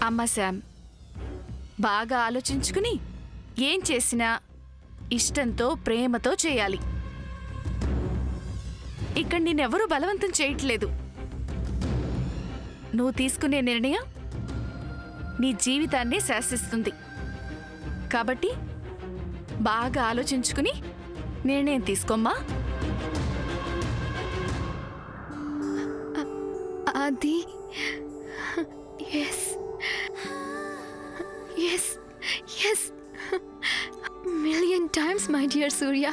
అమ్మ శామ్, బాగా ఆలోచించుకుని ఏం చేసినా ఇష్టంతో ప్రేమతో చేయాలి. ఇక్కడ నేనెవరూ బలవంతం చేయట్లేదు. నువ్వు తీసుకునే నిర్ణయం నీ జీవితాన్ని శాసిస్తుంది. కాబట్టి బాగా ఆలోచించుకుని నిర్ణయం తీసుకోమ్మా. అది yes yes yes million times my dear Surya.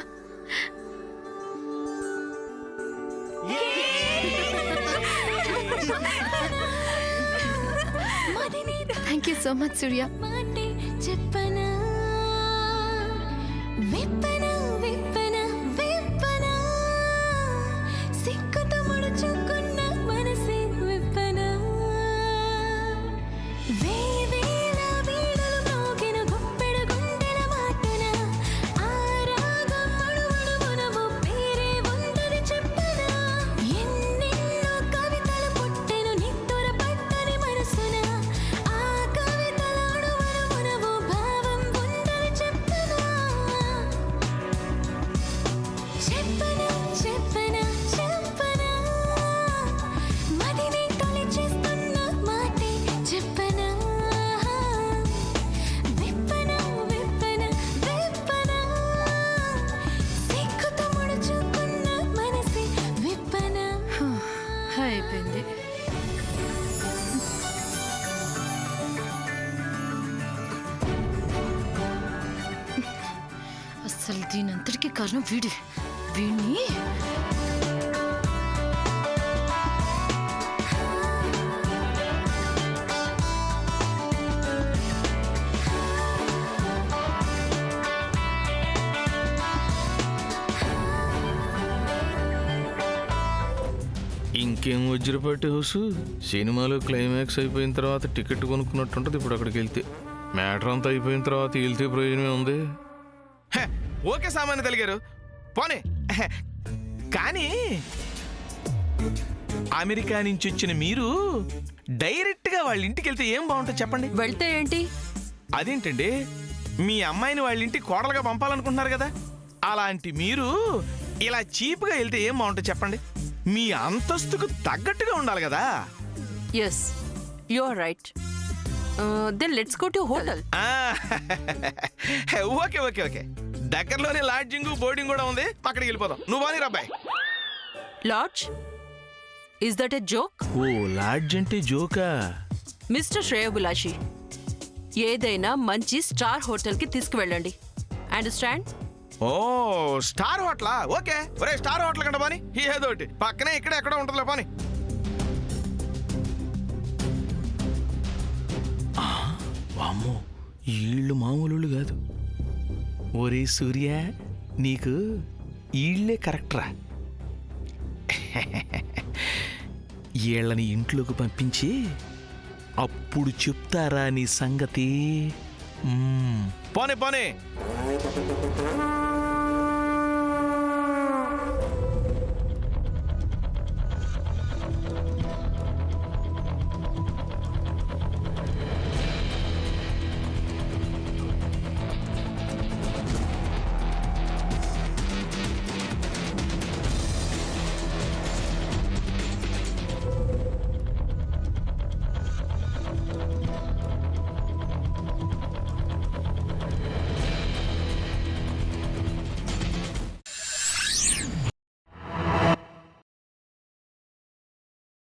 Thank you so much Surya. చెప్పనా విప్పనా విప్పనా విప్పనా సిక్కుతో ముడుచుకున్న మనసే విప్పనా వేవేల వీణలు మోగిన గుప్పెడు గుండెల మాటన ఆ రాగం మడుమడుమునవు పేరే ఉందని చెప్పనా ఎన్నెన్నో కవితలు పుట్టెను నిత్తుర పట్టని మనసున ఆ కవితల అణువణువునవు భావం ఉందని చెప్పనా చెప్పనా చెప్పనా చెప్పనా మదిని తొలిచేస్తున్న మాటే చెప్పనా విప్పనా విప్పనా విప్పనా సిక్కుతో ముడుచుకున్న మనసే విప్పనా. అయిపోయింది. అసలు దీనంతటికీ కారణం వీడిని ఇంకేం వజ్రపాటి హౌస్, సినిమాలో క్లైమాక్స్ అయిపోయిన తర్వాత టికెట్ కొనుక్కున్నట్టుంటది. ఇప్పుడు అక్కడికి వెళ్తే మ్యాటర్ అంతా అయిపోయిన తర్వాత వెళ్తే ప్రయోజనమే ఉంది. ఓకే సామాన్య తెలిగారు పోనీ. కానీ అమెరికా నుంచి వచ్చిన మీరు డైరెక్ట్ గా వాళ్ళ ఇంటికి వెళ్తే ఏం బాగుంటుంది చెప్పండి. వెళ్తే ఏంటి? అదేంటండి, మీ అమ్మాయిని వాళ్ళ ఇంటికి కోడలుగా పంపాలనుకుంటున్నారు కదా, అలాంటి మీరు ఇలా చీప్గా వెళ్తే ఏం బాగుంటుంది చెప్పండి. మీ అంతస్తుకు తగ్గట్టుగా ఉండాలి కదా. Yes, you are right. Then let's go to hotel. Okay okay okay, దగ్గరలోనే లాడ్జింగ్ బోర్డింగ్ కూడా ఉంది, అక్కడికి వెళ్ళిపోదాం. నువ్వు బాని రబ్బాయి. Lodge? Is that a joke? Oh, lodge అంటే జోకా? మిస్టర్ శ్రేయోభిలాషి, ఏదైనా మంచి స్టార్ హోటల్ కి తీసుకువెళ్ళండి. అండర్స్టాండ్? ఓ, స్టార్ హోటలా? ఓకే. ఒరే, స్టార్ హోటల్ కంట బాని, ఏదో ఒకటి పక్కనే ఇక్కడ ఎక్కడ ఉంటుందిలే పాని. వామ్మో, ఈళ్ళు మామూలు కాదు. ఒరే సూర్య, నీకు ఈళ్లే కరెక్టరా. వీళ్ళని ఇంట్లోకి పంపించి అప్పుడు చెప్తారా నీ సంగతి. పోనీ పోనీ.